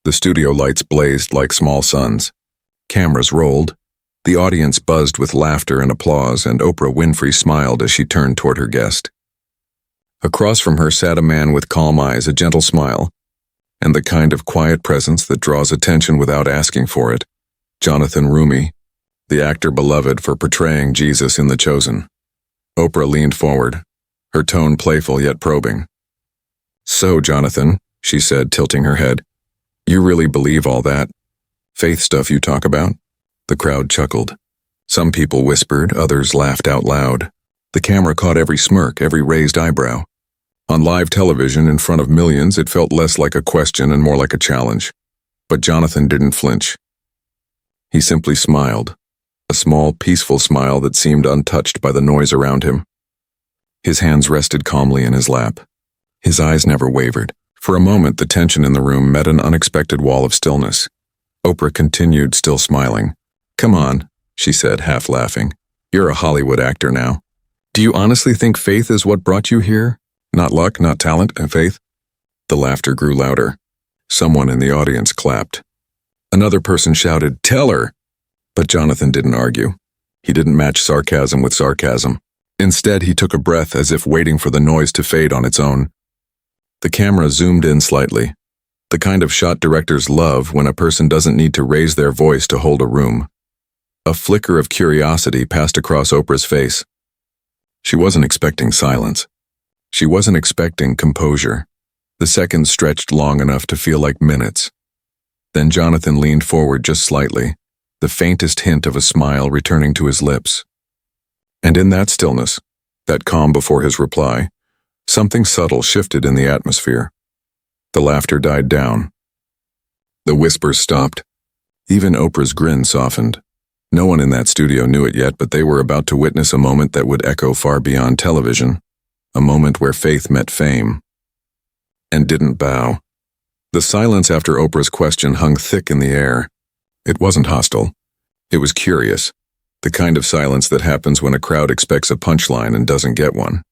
The studio lights blazed like small suns. Cameras rolled. The audience buzzed with laughter and applause, and Oprah Winfrey smiled as she turned toward her guest. Across from her sat a man with calm eyes, a gentle smile, and the kind of quiet presence that draws attention without asking for it. Jonathan Roumie, the actor beloved for portraying Jesus in The Chosen. Oprah leaned forward, her tone playful yet probing. "So, Jonathan," she said, tilting her head, "you really believe all that faith stuff you talk about?" The crowd chuckled. Some people whispered, others laughed out loud. The camera caught every smirk, every raised eyebrow. On live television in front of millions, it felt less like a question and more like a challenge. But Jonathan didn't flinch. He simply smiled, a small, peaceful smile that seemed untouched by the noise around him. His hands rested calmly in his lap. His eyes never wavered. For a moment, the tension in the room met an unexpected wall of stillness. Oprah continued, still smiling. "Come on," she said, half laughing. "You're a Hollywood actor now. Do you honestly think faith is what brought you here? Not luck, not talent, and faith?" The laughter grew louder. Someone in the audience clapped. Another person shouted, "Tell her!" But Jonathan didn't argue. He didn't match sarcasm with sarcasm. Instead, he took a breath as if waiting for the noise to fade on its own. The camera zoomed in slightly, the kind of shot directors love when a person doesn't need to raise their voice to hold a room. A flicker of curiosity passed across Oprah's face. She wasn't expecting silence. She wasn't expecting composure. The seconds stretched long enough to feel like minutes. Then Jonathan leaned forward just slightly, the faintest hint of a smile returning to his lips. And in that stillness, that calm before his reply, something subtle shifted in the atmosphere. The laughter died down. The whispers stopped. Even Oprah's grin softened. No one in that studio knew it yet, but they were about to witness a moment that would echo far beyond television, a moment where faith met fame. And didn't bow. The silence after Oprah's question hung thick in the air. It wasn't hostile. It was curious, the kind of silence that happens when a crowd expects a punchline and doesn't get one.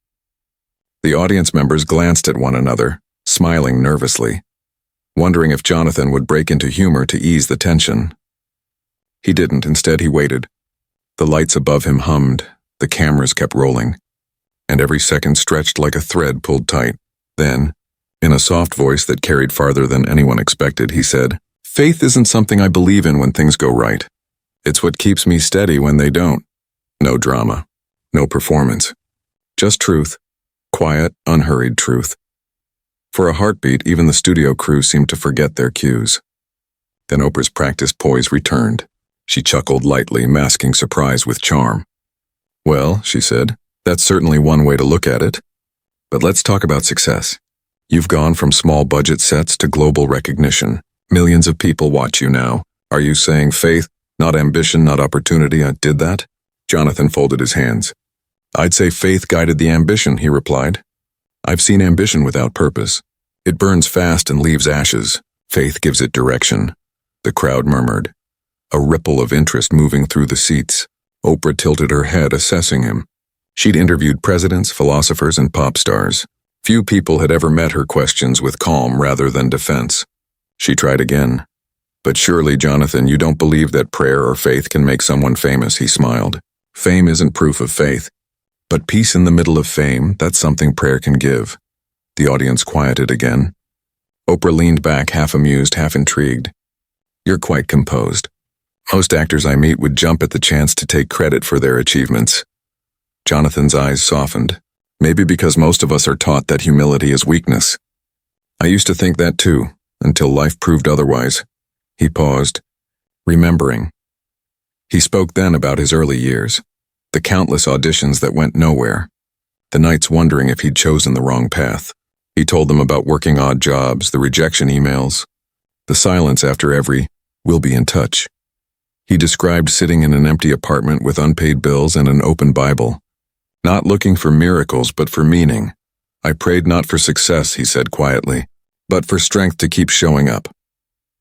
The audience members glanced at one another, smiling nervously, wondering if Jonathan would break into humor to ease the tension. He didn't. Instead, he waited. The lights above him hummed, the cameras kept rolling, and every second stretched like a thread pulled tight. Then, in a soft voice that carried farther than anyone expected, he said, "Faith isn't something I believe in when things go right. It's what keeps me steady when they don't. No drama, no performance. Just truth. Quiet, unhurried truth." For a heartbeat, even the studio crew seemed to forget their cues. Then Oprah's practiced poise returned. She chuckled lightly, masking surprise with charm. "Well," she said, "that's certainly one way to look at it. But let's talk about success. You've gone from small budget sets to global recognition. Millions of people watch you now. Are you saying faith, not ambition, not opportunity, did that?" Jonathan folded his hands. "I'd say faith guided the ambition," he replied. "I've seen ambition without purpose. It burns fast and leaves ashes. Faith gives it direction." The crowd murmured, a ripple of interest moving through the seats. Oprah tilted her head, assessing him. She'd interviewed presidents, philosophers, and pop stars. Few people had ever met her questions with calm rather than defense. She tried again. "But surely, Jonathan, you don't believe that prayer or faith can make someone famous," he smiled. "Fame isn't proof of faith. But peace in the middle of fame, that's something prayer can give." The audience quieted again. Oprah leaned back, half amused, half intrigued. "You're quite composed. Most actors I meet would jump at the chance to take credit for their achievements." Jonathan's eyes softened. "Maybe because most of us are taught that humility is weakness. I used to think that too, until life proved otherwise." He paused, remembering. He spoke then about his early years, the countless auditions that went nowhere, the nights wondering if he'd chosen the wrong path. He told them about working odd jobs, the rejection emails, the silence after every "we'll be in touch." He described sitting in an empty apartment with unpaid bills and an open Bible, not looking for miracles but for meaning. "I prayed not for success," he said quietly, "but for strength to keep showing up."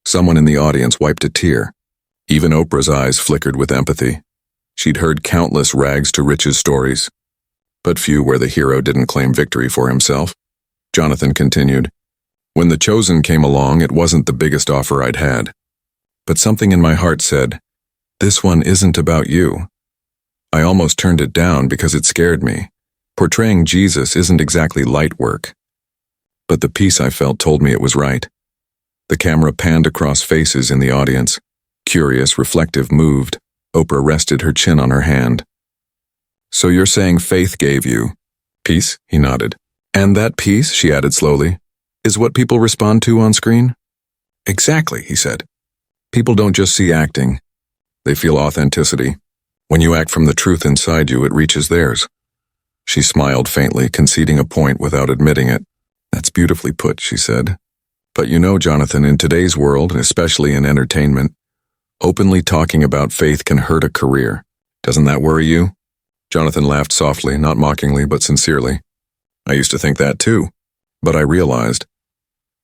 Someone in the audience wiped a tear. Even Oprah's eyes flickered with empathy. She'd heard countless rags to riches stories, but few where the hero didn't claim victory for himself. Jonathan continued, When The Chosen came along, it wasn't the biggest offer I'd had. But something in my heart said, "This one isn't about you." I almost turned it down because it scared me. Portraying Jesus isn't exactly light work. But the peace I felt told me it was right. The camera panned across faces in the audience. Curious, reflective, moved. Oprah rested her chin on her hand. "So you're saying faith gave you peace?" He nodded. "And that peace," she added slowly, "is what people respond to on screen?" "Exactly," he said. "People don't just see acting. They feel authenticity. When you act from the truth inside you, it reaches theirs." She smiled faintly, conceding a point without admitting it. "That's beautifully put," she said. "But you know, Jonathan, in today's world, especially in entertainment, openly talking about faith can hurt a career. Doesn't that worry you?" Jonathan laughed softly, not mockingly, but sincerely. "I used to think that too. But I realized,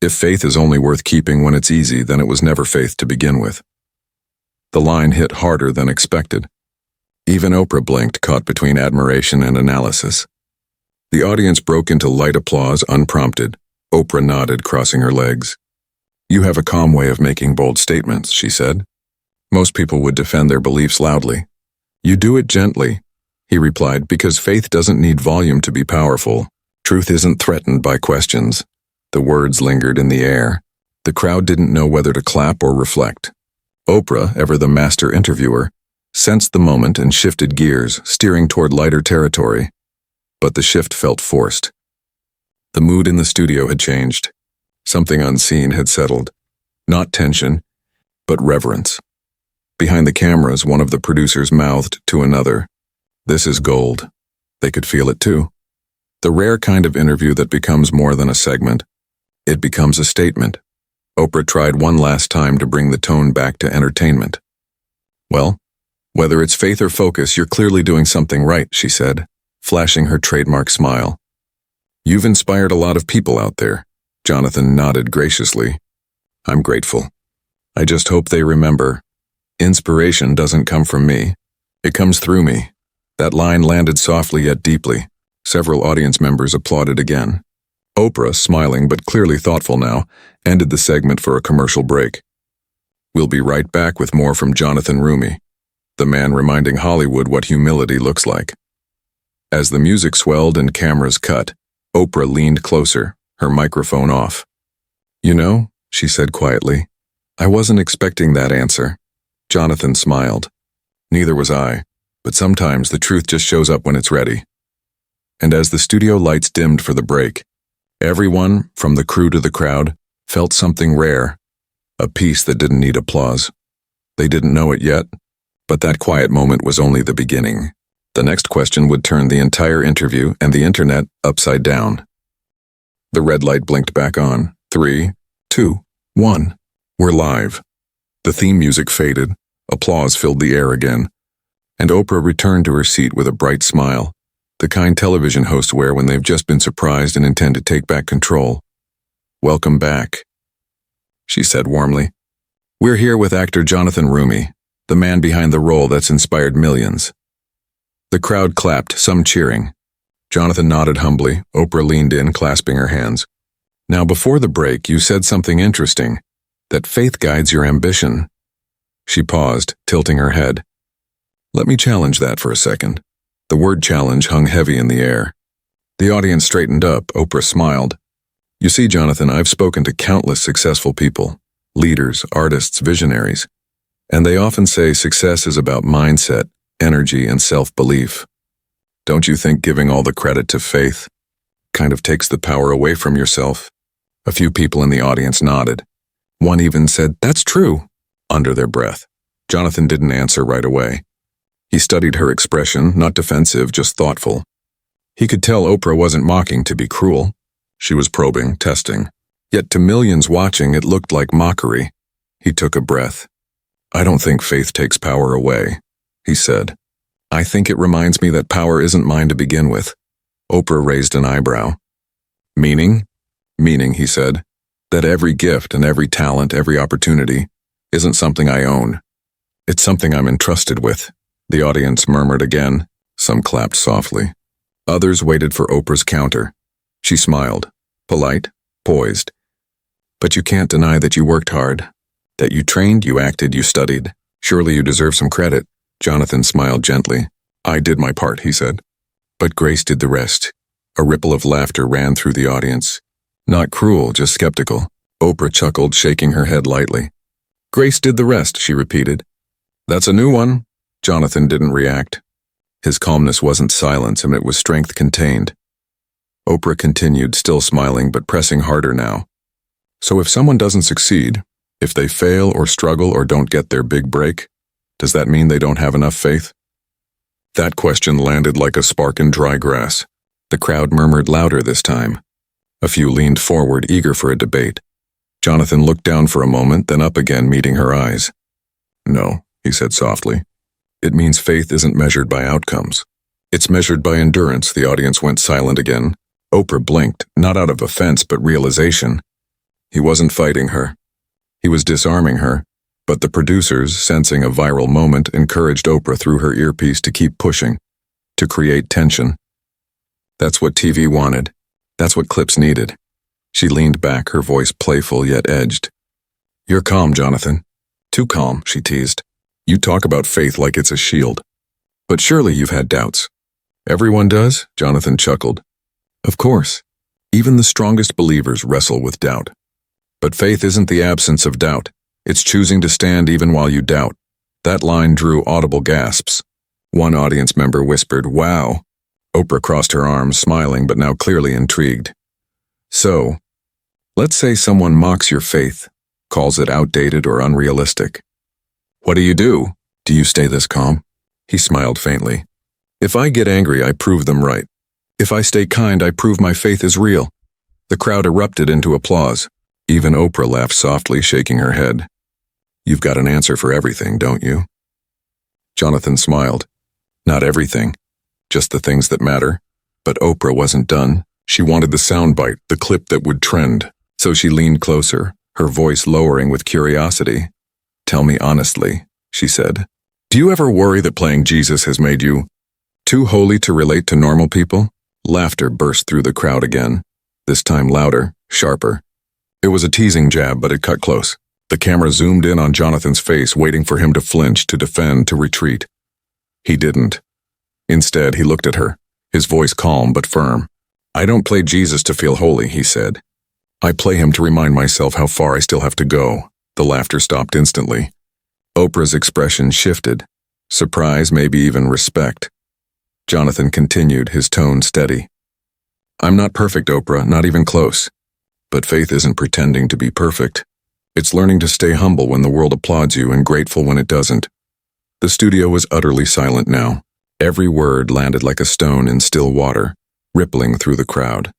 if faith is only worth keeping when it's easy, then it was never faith to begin with." The line hit harder than expected. Even Oprah blinked, caught between admiration and analysis. The audience broke into light applause, unprompted. Oprah nodded, crossing her legs. "You have a calm way of making bold statements," she said. "Most people would defend their beliefs loudly. You do it gently," he replied, "because faith doesn't need volume to be powerful. Truth isn't threatened by questions." The words lingered in the air. The crowd didn't know whether to clap or reflect. Oprah, ever the master interviewer, sensed the moment and shifted gears, steering toward lighter territory. But the shift felt forced. The mood in the studio had changed. Something unseen had settled. Not tension, but reverence. Behind the cameras, one of the producers mouthed to another, "This is gold." They could feel it too. The rare kind of interview that becomes more than a segment. It becomes a statement. Oprah tried one last time to bring the tone back to entertainment. "Well, whether it's faith or focus, you're clearly doing something right," she said, flashing her trademark smile. "You've inspired a lot of people out there." Jonathan nodded graciously. "I'm grateful. I just hope they remember, inspiration doesn't come from me. It comes through me." That line landed softly yet deeply. Several audience members applauded again. Oprah, smiling but clearly thoughtful now, ended the segment for a commercial break. We'll be right back with more from Jonathan Roumie, the man reminding Hollywood what humility looks like. As the music swelled and cameras cut, Oprah leaned closer, her microphone off. "You know," she said quietly, "I wasn't expecting that answer." Jonathan smiled. "Neither was I, but sometimes the truth just shows up when it's ready." And as the studio lights dimmed for the break, everyone, from the crew to the crowd, felt something rare, a peace that didn't need applause. They didn't know it yet, but that quiet moment was only the beginning. The next question would turn the entire interview and the internet upside down. The red light blinked back on. 3, 2, 1. We're live. The theme music faded, applause filled the air again, and Oprah returned to her seat with a bright smile, the kind television hosts wear when they've just been surprised and intend to take back control. "Welcome back," she said warmly. "We're here with actor Jonathan Roumie, the man behind the role that's inspired millions." The crowd clapped, some cheering. Jonathan nodded humbly. Oprah leaned in, clasping her hands. "Now, before the break, you said something interesting, that faith guides your ambition." She paused, tilting her head. "Let me challenge that for a second." The word challenge hung heavy in the air. The audience straightened up. Oprah smiled. "You see, Jonathan, I've spoken to countless successful people, leaders, artists, visionaries, and they often say success is about mindset, energy, and self-belief. Don't you think giving all the credit to faith kind of takes the power away from yourself?" A few people in the audience nodded. One even said, "That's true," under their breath. Jonathan didn't answer right away. He studied her expression, not defensive, just thoughtful. He could tell Oprah wasn't mocking to be cruel. She was probing, testing. Yet to millions watching, it looked like mockery. He took a breath. "I don't think faith takes power away," he said. "I think it reminds me that power isn't mine to begin with." Oprah raised an eyebrow. "Meaning?" "Meaning," he said, "that every gift and every talent, every opportunity, isn't something I own. It's something I'm entrusted with." The audience murmured again. Some clapped softly. Others waited for Oprah's counter. She smiled, polite, poised. But you can't deny that you worked hard. That you trained, you acted, you studied. Surely you deserve some credit. Jonathan smiled gently. I did my part, he said. But Grace did the rest. A ripple of laughter ran through the audience. Not cruel, just skeptical. Oprah chuckled, shaking her head lightly. Grace did the rest, she repeated. That's a new one. Jonathan didn't react. His calmness wasn't silence, and it was strength contained. Oprah continued, still smiling but pressing harder now. So if someone doesn't succeed, if they fail or struggle or don't get their big break, does that mean they don't have enough faith? That question landed like a spark in dry grass. The crowd murmured louder this time. A few leaned forward, eager for a debate. Jonathan looked down for a moment, then up again, meeting her eyes. No, he said softly. It means faith isn't measured by outcomes. It's measured by endurance. The audience went silent again. Oprah blinked, not out of offense but realization. He wasn't fighting her. He was disarming her, but the producers, sensing a viral moment, encouraged Oprah through her earpiece to keep pushing, to create tension. That's what TV wanted. That's what clips needed. She leaned back, her voice playful yet edged. You're calm, Jonathan. Too calm, she teased. You talk about faith like it's a shield. But surely you've had doubts. Everyone does, Jonathan chuckled. Of course. Even the strongest believers wrestle with doubt. But faith isn't the absence of doubt. It's choosing to stand even while you doubt. That line drew audible gasps. One audience member whispered, wow. Oprah crossed her arms, smiling but now clearly intrigued. So, let's say someone mocks your faith, calls it outdated or unrealistic. What do you do? Do you stay this calm? He smiled faintly. If I get angry, I prove them right. If I stay kind, I prove my faith is real. The crowd erupted into applause. Even Oprah laughed softly, shaking her head. You've got an answer for everything, don't you? Jonathan smiled. Not everything, just the things that matter. But Oprah wasn't done. She wanted the soundbite, the clip that would trend. So she leaned closer, her voice lowering with curiosity. Tell me honestly, she said. Do you ever worry that playing Jesus has made you too holy to relate to normal people? Laughter burst through the crowd again, this time louder, sharper. It was a teasing jab, but it cut close. The camera zoomed in on Jonathan's face, waiting for him to flinch, to defend, to retreat. He didn't. Instead, he looked at her, his voice calm but firm. I don't play Jesus to feel holy, he said. I play him to remind myself how far I still have to go. The laughter stopped instantly. Oprah's expression shifted. Surprise, maybe even respect. Jonathan continued, his tone steady. I'm not perfect, Oprah, not even close. But faith isn't pretending to be perfect. It's learning to stay humble when the world applauds you and grateful when it doesn't. The studio was utterly silent now. Every word landed like a stone in still water, rippling through the crowd.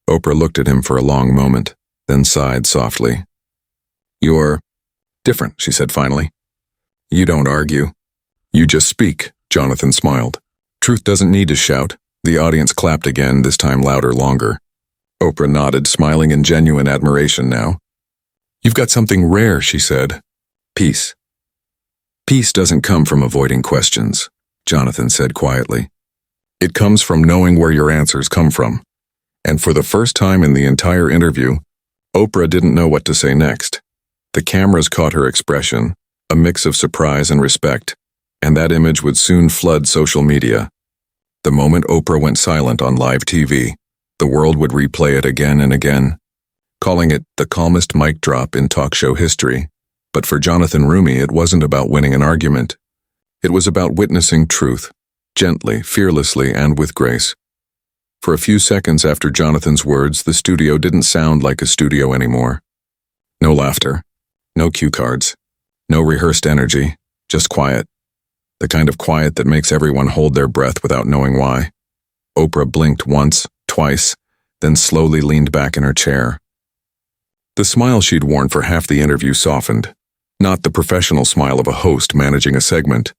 Oprah looked at him for a long moment, then sighed softly. You're different, she said finally. You don't argue. You just speak, Jonathan smiled. Truth doesn't need to shout. The audience clapped again, this time louder, longer. Oprah nodded, smiling in genuine admiration now. You've got something rare, she said. Peace. Peace doesn't come from avoiding questions, Jonathan said quietly. It comes from knowing where your answers come from. And for the first time in the entire interview, Oprah didn't know what to say next. The cameras caught her expression, a mix of surprise and respect, and that image would soon flood social media. The moment Oprah went silent on live TV, the world would replay it again and again, calling it the calmest mic drop in talk show history. But for Jonathan Roumie, it wasn't about winning an argument. It was about witnessing truth, gently, fearlessly, and with grace. For a few seconds after Jonathan's words, the studio didn't sound like a studio anymore. No laughter, no cue cards, no rehearsed energy, just quiet. The kind of quiet that makes everyone hold their breath without knowing why. Oprah blinked once, twice, then slowly leaned back in her chair. The smile she'd worn for half the interview softened, not the professional smile of a host managing a segment,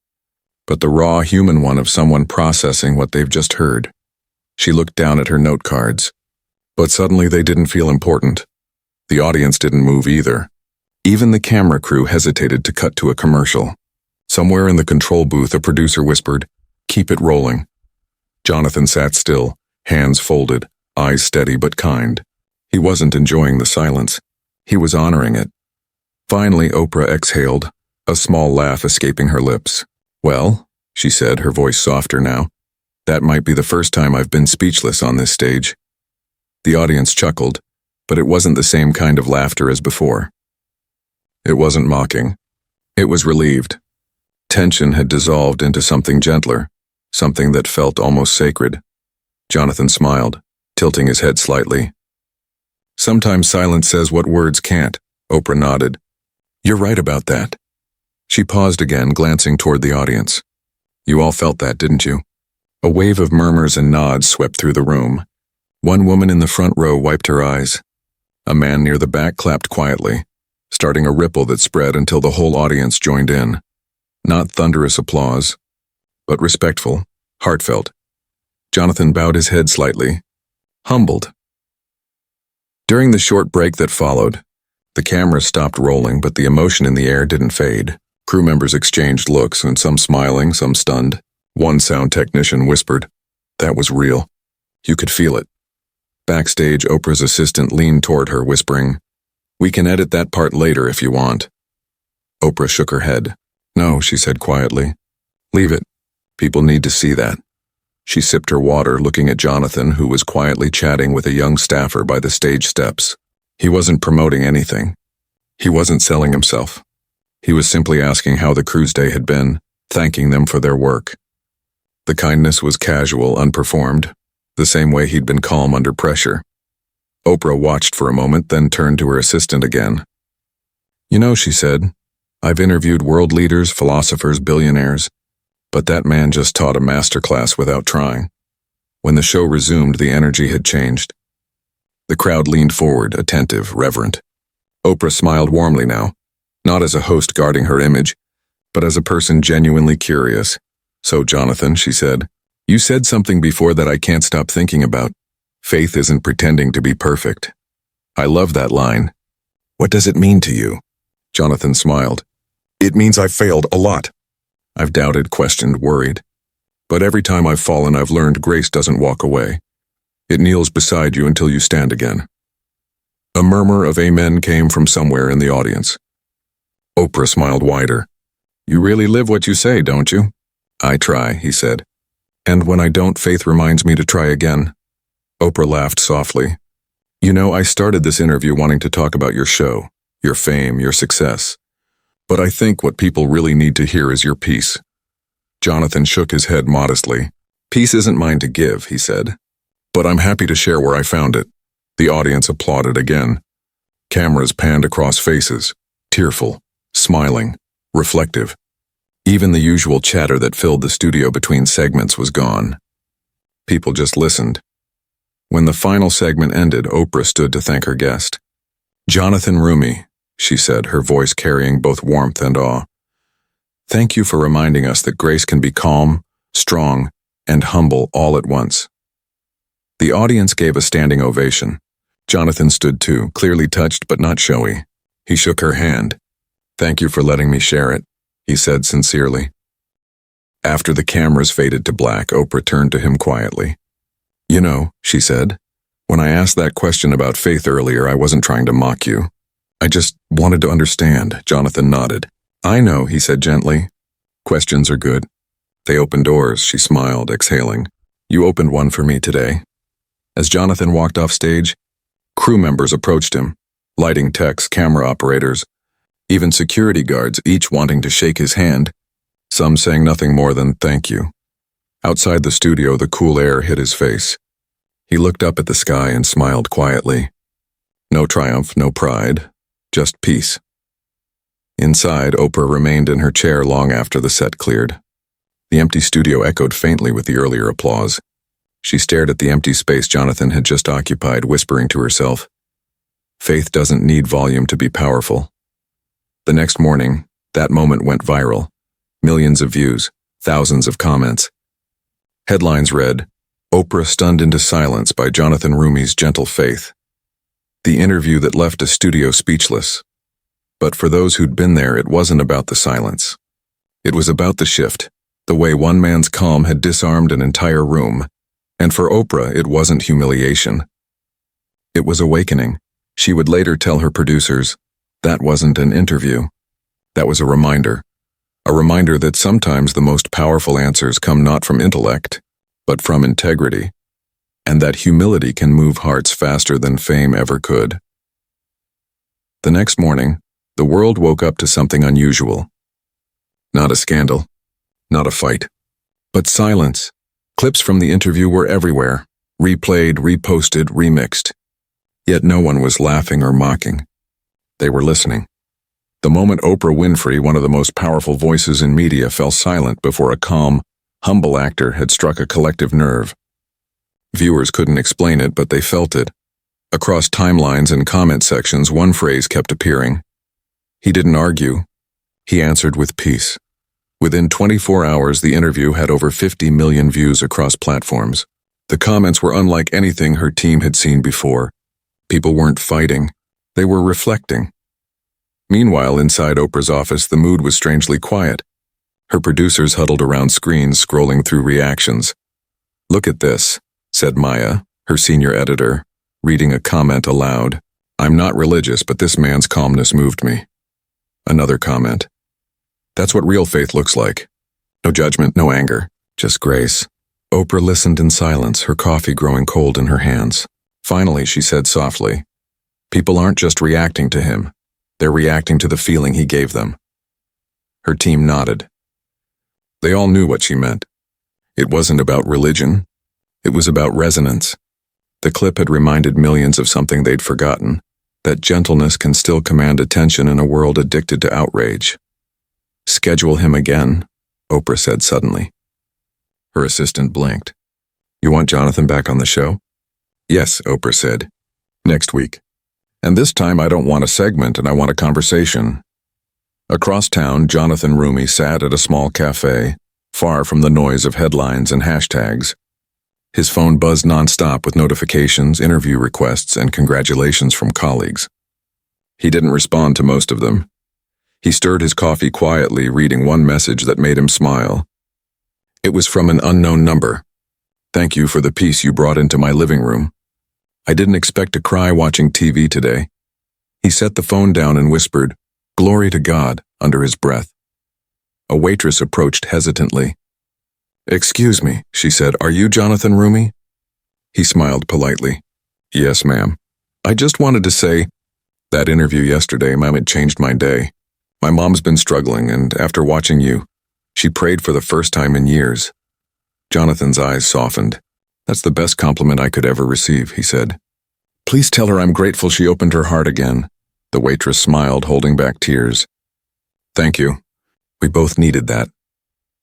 but the raw human one of someone processing what they've just heard. She looked down at her note cards, but suddenly they didn't feel important. The audience didn't move either. Even the camera crew hesitated to cut to a commercial. Somewhere in the control booth, a producer whispered, "Keep it rolling." Jonathan sat still, hands folded, eyes steady but kind. He wasn't enjoying the silence. He was honoring it. Finally, Oprah exhaled, a small laugh escaping her lips. "Well," she said, her voice softer now, "that might be the first time I've been speechless on this stage." The audience chuckled, but it wasn't the same kind of laughter as before. It wasn't mocking. It was relieved. Tension had dissolved into something gentler, something that felt almost sacred. Jonathan smiled, tilting his head slightly. "Sometimes silence says what words can't," Oprah nodded. "You're right about that." She paused again, glancing toward the audience. "You all felt that, didn't you?" A wave of murmurs and nods swept through the room. One woman in the front row wiped her eyes. A man near the back clapped quietly, starting a ripple that spread until the whole audience joined in. Not thunderous applause, but respectful, heartfelt. Jonathan bowed his head slightly, humbled. During the short break that followed, the cameras stopped rolling, but the emotion in the air didn't fade. Crew members exchanged looks, and some smiling, some stunned. One sound technician whispered, "That was real." You could feel it. Backstage, Oprah's assistant leaned toward her, whispering, "We can edit that part later if you want." Oprah shook her head. "No," she said quietly. "Leave it. People need to see that." She sipped her water, looking at Jonathan, who was quietly chatting with a young staffer by the stage steps. He wasn't promoting anything. He wasn't selling himself. He was simply asking how the crew's day had been, thanking them for their work. The kindness was casual, unperformed, the same way he'd been calm under pressure. Oprah watched for a moment, then turned to her assistant again. "You know," she said, "I've interviewed world leaders, philosophers, billionaires, but that man just taught a masterclass without trying." When the show resumed, the energy had changed. The crowd leaned forward, attentive, reverent. Oprah smiled warmly now, not as a host guarding her image, but as a person genuinely curious. "So, Jonathan," she said, "you said something before that I can't stop thinking about. Faith isn't pretending to be perfect." I love that line. "What does it mean to you?" Jonathan smiled. "It means I've failed a lot. I've doubted, questioned, worried. But every time I've fallen, I've learned grace doesn't walk away. It kneels beside you until you stand again." A murmur of amen came from somewhere in the audience. Oprah smiled wider. "You really live what you say, don't you?" "I try," he said. "And when I don't, faith reminds me to try again." Oprah laughed softly. "You know, I started this interview wanting to talk about your show, your fame, your success. But I think what people really need to hear is your peace." Jonathan shook his head modestly. "Peace isn't mine to give," he said. "But I'm happy to share where I found it." The audience applauded again. Cameras panned across faces, tearful, smiling, reflective. Even the usual chatter that filled the studio between segments was gone. People just listened. When the final segment ended, Oprah stood to thank her guest. "Jonathan Roumie," she said, her voice carrying both warmth and awe. "Thank you for reminding us that grace can be calm, strong, and humble all at once." The audience gave a standing ovation. Jonathan stood too, clearly touched but not showy. He shook her hand. "Thank you for letting me share it," he said sincerely. After the cameras faded to black, Oprah turned to him quietly. "You know," she said, "when I asked that question about faith earlier, I wasn't trying to mock you. I just wanted to understand." Jonathan nodded. "I know," he said gently. "Questions are good. They open doors," she smiled, exhaling. "You opened one for me today." As Jonathan walked off stage, crew members approached him, lighting techs, camera operators, even security guards, each wanting to shake his hand, some saying nothing more than "thank you." Outside the studio, the cool air hit his face. He looked up at the sky and smiled quietly. No triumph, no pride, just peace. Inside, Oprah remained in her chair long after the set cleared. The empty studio echoed faintly with the earlier applause. She stared at the empty space Jonathan had just occupied, whispering to herself, "Faith doesn't need volume to be powerful." The next morning, that moment went viral. Millions of views, thousands of comments. Headlines read, "Oprah stunned into silence by Jonathan Roumie's gentle faith." The interview that left a studio speechless. But for those who'd been there, it wasn't about the silence. It was about the shift, the way one man's calm had disarmed an entire room. And for Oprah, it wasn't humiliation. It was awakening. She would later tell her producers, that wasn't an interview. That was a reminder that sometimes the most powerful answers come not from intellect, but from integrity, and that humility can move hearts faster than fame ever could. The next morning, the world woke up to something unusual. Not a scandal, not a fight, but silence. Clips from the interview were everywhere, replayed, reposted, remixed. Yet no one was laughing or mocking. They were listening. The moment Oprah Winfrey, one of the most powerful voices in media, fell silent before a calm, humble actor had struck a collective nerve. Viewers couldn't explain it, but they felt it. Across timelines and comment sections, one phrase kept appearing. He didn't argue. He answered with peace. Within 24 hours, the interview had over 50 million views across platforms. The comments were unlike anything her team had seen before. People weren't fighting. They were reflecting. Meanwhile, inside Oprah's office, the mood was strangely quiet. Her producers huddled around screens, scrolling through reactions. "Look at this," said Maya, her senior editor, reading a comment aloud. "I'm not religious, but this man's calmness moved me." Another comment. "That's what real faith looks like. No judgment, no anger, just grace." Oprah listened in silence, her coffee growing cold in her hands. Finally, she said softly, "People aren't just reacting to him. They're reacting to the feeling he gave them." Her team nodded. They all knew what she meant. It wasn't about religion. It was about resonance. The clip had reminded millions of something they'd forgotten, that gentleness can still command attention in a world addicted to outrage. "Schedule him again," Oprah said suddenly. Her assistant blinked. "You want Jonathan back on the show?" "Yes," Oprah said. "Next week. And this time I don't want a segment, and I want a conversation." Across town, Jonathan Roumie sat at a small cafe, far from the noise of headlines and hashtags. His phone buzzed nonstop with notifications, interview requests, and congratulations from colleagues. He didn't respond to most of them. He stirred his coffee quietly, reading one message that made him smile. It was from an unknown number. "Thank you for the peace you brought into my living room. I didn't expect to cry watching TV today." He set the phone down and whispered, "Glory to God," under his breath. A waitress approached hesitantly. "Excuse me," she said, "are you Jonathan Roumie?" He smiled politely. "Yes, ma'am. I just wanted to say, that interview yesterday, ma'am, it changed my day. My mom's been struggling, and after watching you, she prayed for the first time in years." Jonathan's eyes softened. "That's the best compliment I could ever receive," he said. "Please tell her I'm grateful she opened her heart again." The waitress smiled, holding back tears. "Thank you. We both needed that."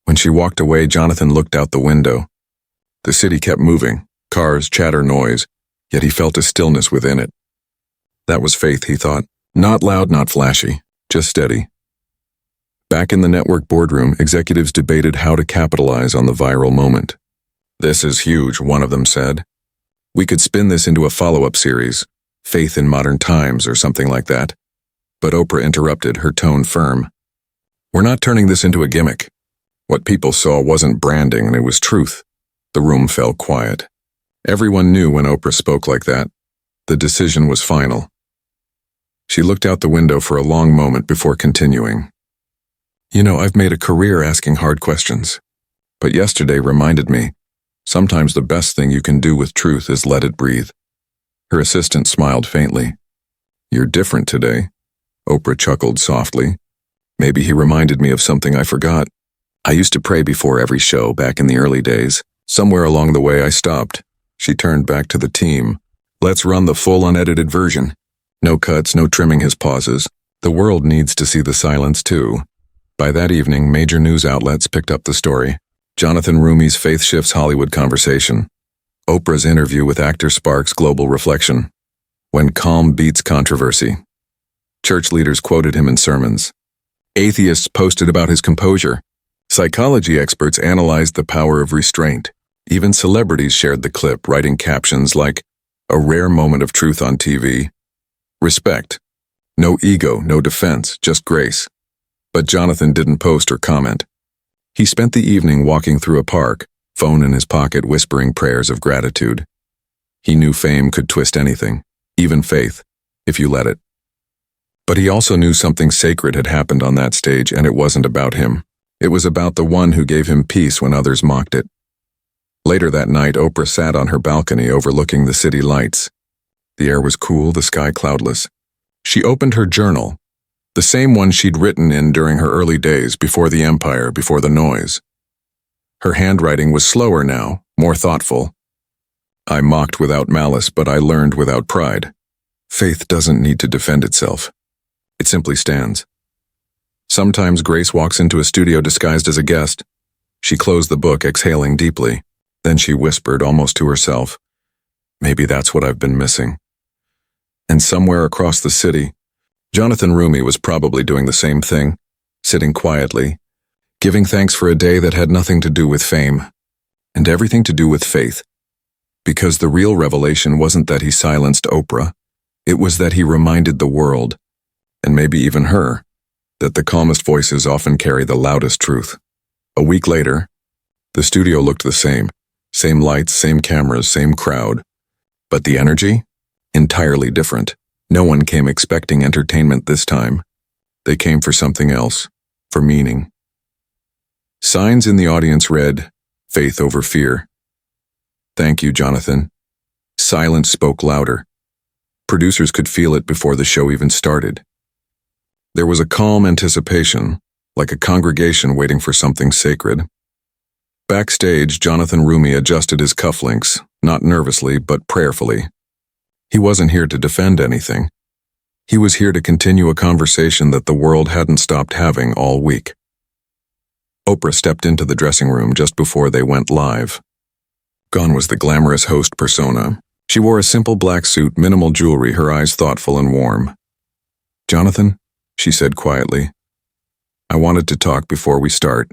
When she walked away, Jonathan looked out the window. The city kept moving, cars, chatter, noise, yet he felt a stillness within it. That was faith, he thought. Not loud, not flashy, just steady. Back in the network boardroom, executives debated how to capitalize on the viral moment. "This is huge," one of them said. "We could spin this into a follow-up series, Faith in Modern Times or something like that." But Oprah interrupted, her tone firm. "We're not turning this into a gimmick. What people saw wasn't branding, and it was truth." The room fell quiet. Everyone knew when Oprah spoke like that. The decision was final. She looked out the window for a long moment before continuing. "You know, I've made a career asking hard questions. But yesterday reminded me, sometimes the best thing you can do with truth is let it breathe." Her assistant smiled faintly. "You're different today." Oprah chuckled softly. "Maybe he reminded me of something I forgot. I used to pray before every show back in the early days. Somewhere along the way I stopped." She turned back to the team. "Let's run the full unedited version. No cuts, no trimming his pauses. The world needs to see the silence too." By that evening, major news outlets picked up the story. Jonathan Roumie's faith shifts Hollywood conversation. Oprah's interview with actor sparks global reflection. When calm beats controversy. Church leaders quoted him in sermons. Atheists posted about his composure. Psychology experts analyzed the power of restraint. Even celebrities shared the clip, writing captions like, "A rare moment of truth on TV. Respect. No ego, no defense, just grace." But Jonathan didn't post or comment. He spent the evening walking through a park, phone in his pocket, whispering prayers of gratitude. He knew fame could twist anything, even faith. if you let it. But he also knew something sacred had happened on that stage, and it wasn't about him. It was about the one who gave him peace when others mocked it. Later that night, Oprah sat on her balcony overlooking the city lights. The air was cool, the sky cloudless. She opened her journal, the same one she'd written in during her early days, before the empire, before the noise. Her handwriting was slower now, more thoughtful. I mocked without malice, but I learned without pride. Faith doesn't need to defend itself. It simply stands. Sometimes Grace walks into a studio disguised as a guest. She closed the book, exhaling deeply. Then she whispered, almost to herself, "Maybe that's what I've been missing." And somewhere across the city, Jonathan Roumie was probably doing the same thing, sitting quietly, giving thanks for a day that had nothing to do with fame, and everything to do with faith. Because the real revelation wasn't that he silenced Oprah, it was that he reminded the world, and maybe even her, that the calmest voices often carry the loudest truth. A week later, the studio looked the same. Same lights, same cameras, same crowd. But the energy? Entirely different. No one came expecting entertainment this time. They came for something else, for meaning. Signs in the audience read, "Faith over fear." "Thank you, Jonathan." Silence spoke louder. Producers could feel it before the show even started. There was a calm anticipation, like a congregation waiting for something sacred. Backstage, Jonathan Roumie adjusted his cufflinks, not nervously but prayerfully. He wasn't here to defend anything. He was here to continue a conversation that the world hadn't stopped having all week. Oprah stepped into the dressing room just before they went live. Gone was the glamorous host persona. She wore a simple black suit, minimal jewelry, her eyes thoughtful and warm. "Jonathan," she said quietly, "I wanted to talk before we start."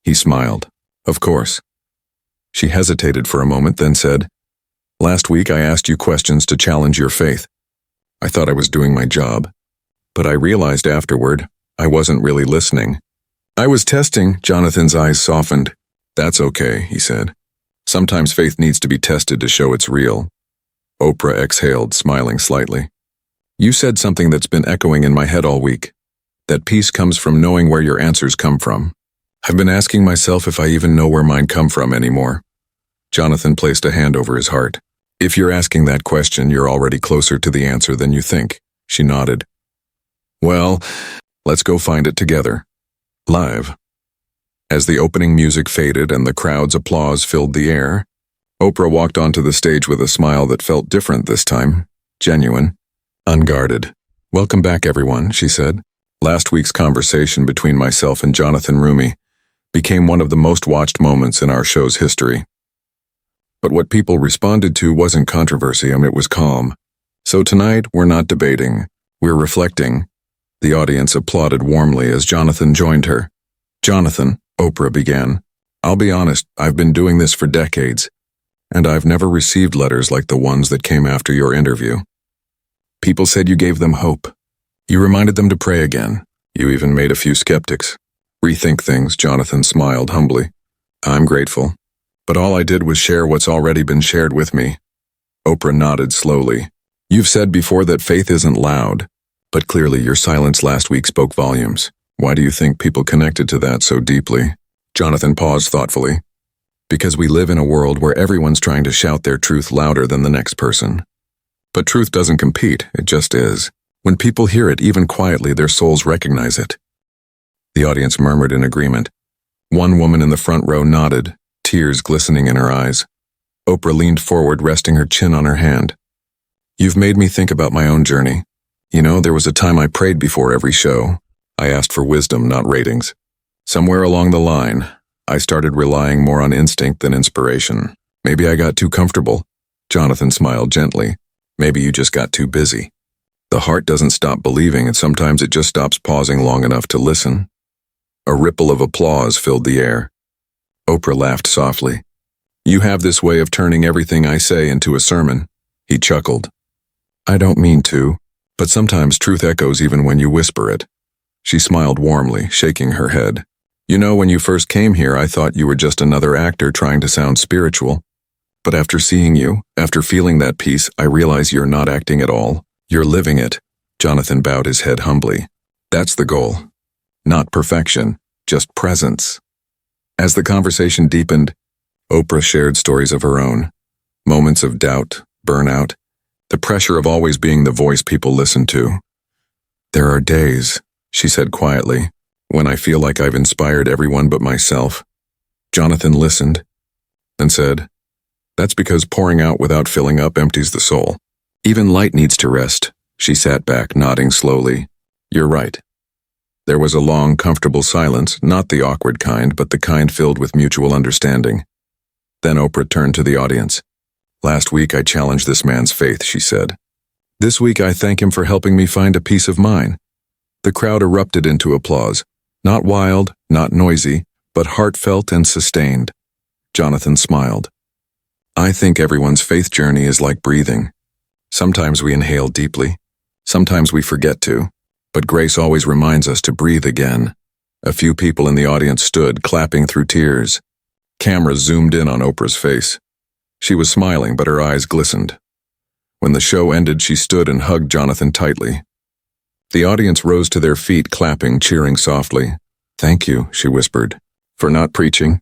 He smiled. "Of course." She hesitated for a moment, then said, "Last week I asked you questions to challenge your faith. I thought I was doing my job. But I realized afterward, I wasn't really listening." "I was testing." Jonathan's eyes softened. "That's okay," he said. "Sometimes faith needs to be tested to show it's real." Oprah exhaled, smiling slightly. "You said something that's been echoing in my head all week. That peace comes from knowing where your answers come from. I've been asking myself if I even know where mine come from anymore." Jonathan placed a hand over his heart. "If you're asking that question, you're already closer to the answer than you think." She nodded. "Well, let's go find it together. Live." As the opening music faded and the crowd's applause filled the air, Oprah walked onto the stage with a smile that felt different this time, genuine, unguarded. "Welcome back, everyone," she said. "Last week's conversation between myself and Jonathan Roumie became one of the most watched moments in our show's history. But what people responded to wasn't controversy, it was calm. So tonight, we're not debating, we're reflecting." The audience applauded warmly as Jonathan joined her. "Jonathan," Oprah began, "I'll be honest, I've been doing this for decades, and I've never received letters like the ones that came after your interview. People said you gave them hope. You reminded them to pray again. You even made a few skeptics rethink things." Jonathan smiled humbly. "I'm grateful. But all I did was share what's already been shared with me." Oprah nodded slowly. "You've said before that faith isn't loud, but clearly your silence last week spoke volumes. Why do you think people connected to that so deeply?" Jonathan paused thoughtfully. "Because we live in a world where everyone's trying to shout their truth louder than the next person. But truth doesn't compete, it just is. When people hear it, even quietly, their souls recognize it." The audience murmured in agreement. One woman in the front row nodded, tears glistening in her eyes. Oprah leaned forward, resting her chin on her hand. "You've made me think about my own journey. You know, there was a time I prayed before every show. I asked for wisdom, not ratings. Somewhere along the line, I started relying more on instinct than inspiration. Maybe I got too comfortable." Jonathan smiled gently. "Maybe you just got too busy. The heart doesn't stop believing, and sometimes it just stops pausing long enough to listen." A ripple of applause filled the air. Oprah laughed softly. "You have this way of turning everything I say into a sermon." He chuckled. "I don't mean to, but sometimes truth echoes even when you whisper it." She smiled warmly, shaking her head. "You know, when you first came here, I thought you were just another actor trying to sound spiritual. But after seeing you, after feeling that peace, I realize you're not acting at all. You're living it. Jonathan bowed his head humbly. That's the goal. Not perfection, just presence. As the conversation deepened, Oprah shared stories of her own. Moments of doubt, burnout, the pressure of always being the voice people listen to. There are days, she said quietly, when I feel like I've inspired everyone but myself. Jonathan listened and said, That's because pouring out without filling up empties the soul. Even light needs to rest. She sat back, nodding slowly. You're right. There was a long, comfortable silence, not the awkward kind, but the kind filled with mutual understanding. Then Oprah turned to the audience. Last week I challenged this man's faith, she said. This week I thank him for helping me find a peace of mind. The crowd erupted into applause. Not wild, not noisy, but heartfelt and sustained. Jonathan smiled. I think everyone's faith journey is like breathing. Sometimes we inhale deeply. Sometimes we forget to. But grace always reminds us to breathe again. A few people in the audience stood, clapping through tears. Cameras zoomed in on Oprah's face. She was smiling, but her eyes glistened. When the show ended, she stood and hugged Jonathan tightly. The audience rose to their feet, clapping, cheering softly. Thank you, she whispered. For not preaching,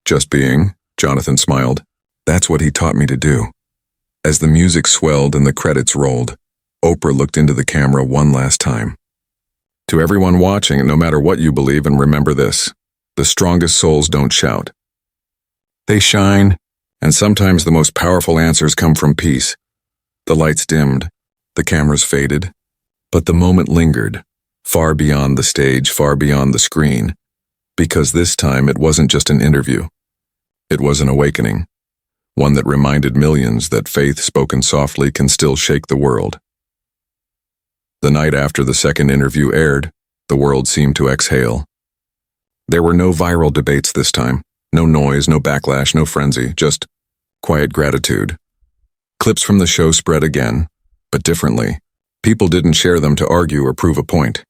just being, Jonathan smiled. That's what he taught me to do. As the music swelled and the credits rolled, Oprah looked into the camera one last time. To everyone watching, and no matter what you believe, and remember this, the strongest souls don't shout. They shine, and sometimes the most powerful answers come from peace. The lights dimmed, the cameras faded, but the moment lingered, far beyond the stage, far beyond the screen, because this time it wasn't just an interview. It was an awakening, one that reminded millions that faith spoken softly can still shake the world. The night after the second interview aired, the world seemed to exhale. There were no viral debates this time, no noise, no backlash, no frenzy, just quiet gratitude. Clips from the show spread again, but differently. People didn't share them to argue or prove a point.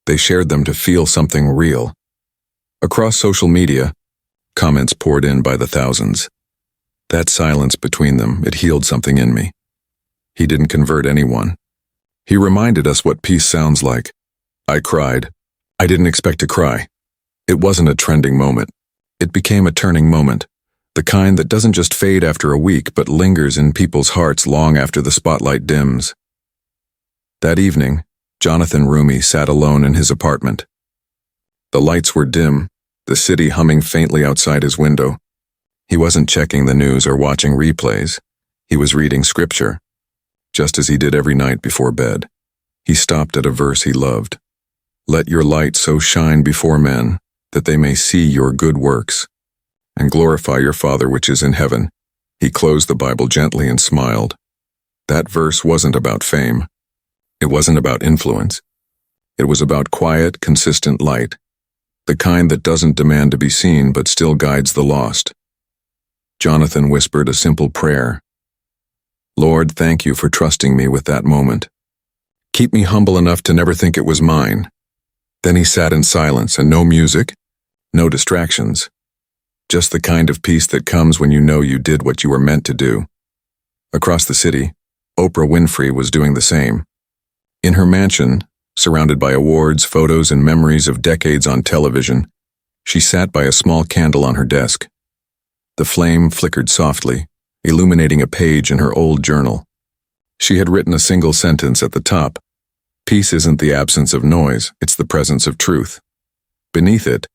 They shared them to feel something real. Across social media, comments poured in by the thousands. That silence between them, it healed something in me. He didn't convert anyone. He reminded us what peace sounds like. I cried. I didn't expect to cry. It wasn't a trending moment. It became a turning moment, the kind that doesn't just fade after a week but lingers in people's hearts long after the spotlight dims. That evening, Jonathan Roumie sat alone in his apartment. The lights were dim, the city humming faintly outside his window. He wasn't checking the news or watching replays. He was reading scripture, just as he did every night before bed. He stopped at a verse he loved. Let your light so shine before men that they may see your good works and glorify your Father which is in heaven. He closed the Bible gently and smiled. That verse wasn't about fame. It wasn't about influence. It was about quiet, consistent light, the kind that doesn't demand to be seen but still guides the lost. Jonathan whispered a simple prayer. Lord, thank you for trusting me with that moment. Keep me humble enough to never think it was mine. Then he sat in silence, and no music, no distractions. Just the kind of peace that comes when you know you did what you were meant to do. Across the city, Oprah Winfrey was doing the same. In her mansion, surrounded by awards, photos, and memories of decades on television, she sat by a small candle on her desk. The flame flickered softly, illuminating a page in her old journal. She had written a single sentence at the top. Peace isn't the absence of noise, it's the presence of truth. Beneath it,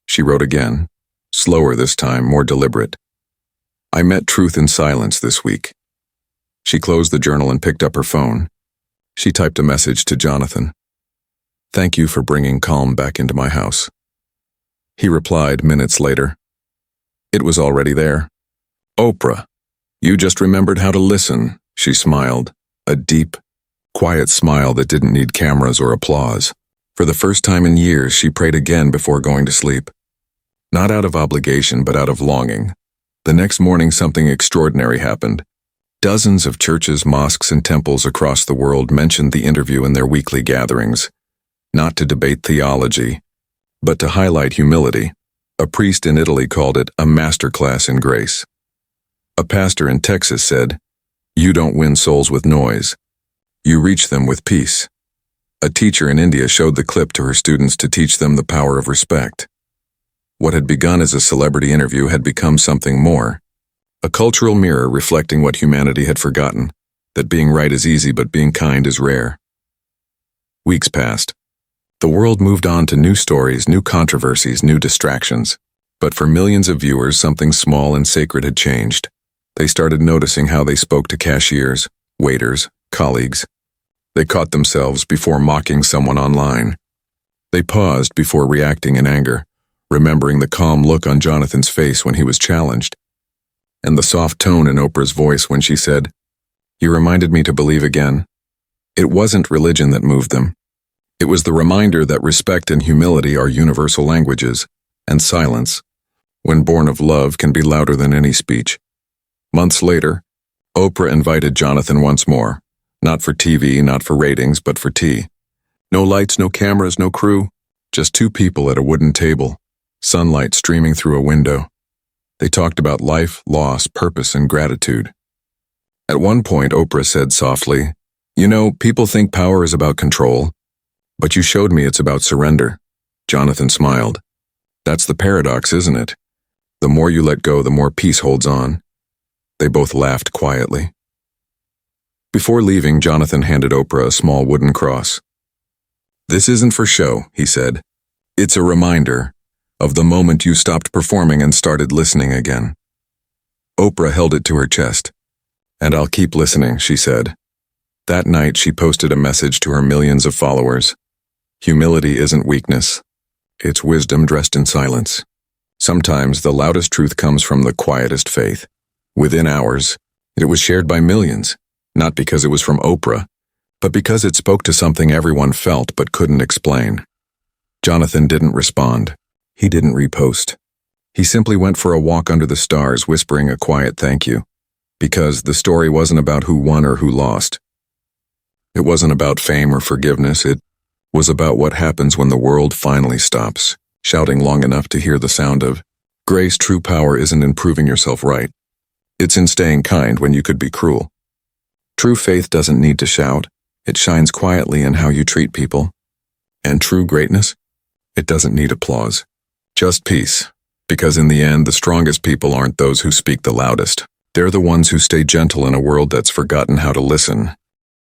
she wrote again, slower this time, more deliberate. I met truth in silence this week. She closed the journal and picked up her phone. She typed a message to Jonathan. Thank you for bringing calm back into my house. He replied minutes later. It was already there. Oprah, you just remembered how to listen, she smiled, a deep, quiet smile that didn't need cameras or applause. For the first time in years, she prayed again before going to sleep. Not out of obligation, but out of longing. The next morning, something extraordinary happened. Dozens of churches, mosques, and temples across the world mentioned the interview in their weekly gatherings, not to debate theology, but to highlight humility. A priest in Italy called it a masterclass in grace. A pastor in Texas said, "You don't win souls with noise. You reach them with peace. A teacher in India showed the clip to her students to teach them the power of respect. What had begun as a celebrity interview had become something more. A cultural mirror reflecting what humanity had forgotten, that being right is easy but being kind is rare. Weeks passed. The world moved on to new stories, new controversies, new distractions. But for millions of viewers, something small and sacred had changed. They started noticing how they spoke to cashiers, waiters, colleagues. They caught themselves before mocking someone online. They paused before reacting in anger, remembering the calm look on Jonathan's face when he was challenged, and the soft tone in Oprah's voice when she said, "You reminded me to believe again." It wasn't religion that moved them. It was the reminder that respect and humility are universal languages, and silence, when born of love, can be louder than any speech. Months later, Oprah invited Jonathan once more, not for TV, not for ratings, but for tea. No lights, no cameras, no crew, just two people at a wooden table, sunlight streaming through a window. They talked about life, loss, purpose, and gratitude. At one point, Oprah said softly, "You know, people think power is about control, but you showed me it's about surrender." Jonathan smiled. "That's the paradox, isn't it? The more you let go, the more peace holds on." They both laughed quietly. Before leaving, Jonathan handed Oprah a small wooden cross. "This isn't for show," he said. "It's a reminder of the moment you stopped performing and started listening again." Oprah held it to her chest. "And I'll keep listening," she said. That night, she posted a message to her millions of followers. Humility isn't weakness. It's wisdom dressed in silence. Sometimes the loudest truth comes from the quietest faith. Within hours, it was shared by millions, not because it was from Oprah, but because it spoke to something everyone felt but couldn't explain. Jonathan didn't respond. He didn't repost. He simply went for a walk under the stars, whispering a quiet thank you, because the story wasn't about who won or who lost. It wasn't about fame or forgiveness. It was about what happens when the world finally stops, shouting long enough to hear the sound of grace. True power isn't in proving yourself right. It's in staying kind when you could be cruel. True faith doesn't need to shout. It shines quietly in how you treat people. And true greatness? It doesn't need applause. Just peace. Because in the end, the strongest people aren't those who speak the loudest. They're the ones who stay gentle in a world that's forgotten how to listen.